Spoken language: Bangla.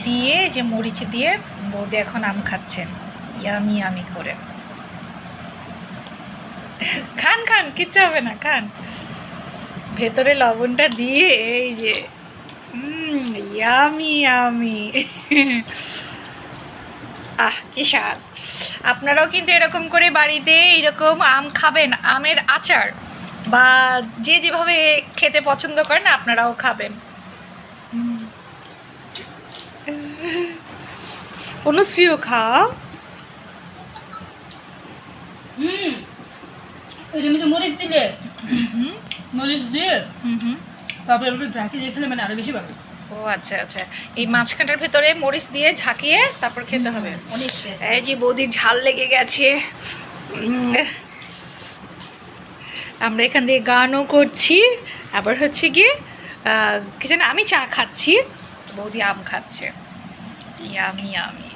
দিয়ে যে মরিচ দিয়ে বৌদি এখন আম খাচ্ছেন ইয়ামি ইয়ামি করে। খান খান, কিচ্ছু হবে না, খান। ভেতরে লবণটা দিয়ে এই যে ইয়ামি ইয়ামি। কি স্বাদ। আপনারাও কিন্তু এরকম করে বাড়িতে এরকম আম খাবেন, আমের আচার বা যে যেভাবে খেতে পছন্দ করেন আপনারাও খাবেন। অনুশ্রীও খাও। ওই জন্য তো মরিচ দিলে, মরিচ দিয়ে তারপরে একটু ঝাঁকি দিয়ে খেলে মানে আরো বেশি ভালো। ও আচ্ছা আচ্ছা, এই মাঝখানটার ভেতরে মরিচ দিয়ে ঝাঁকিয়ে তারপর খেতে হবে। অনেক এই যে বৌদির ঝাল লেগে গেছে। আমরা এখান দিয়ে গানও করছি, আবার হচ্ছে গিয়ে কি জানি আমি চা খাচ্ছি, বৌদি আম খাচ্ছে। Yummy yummy.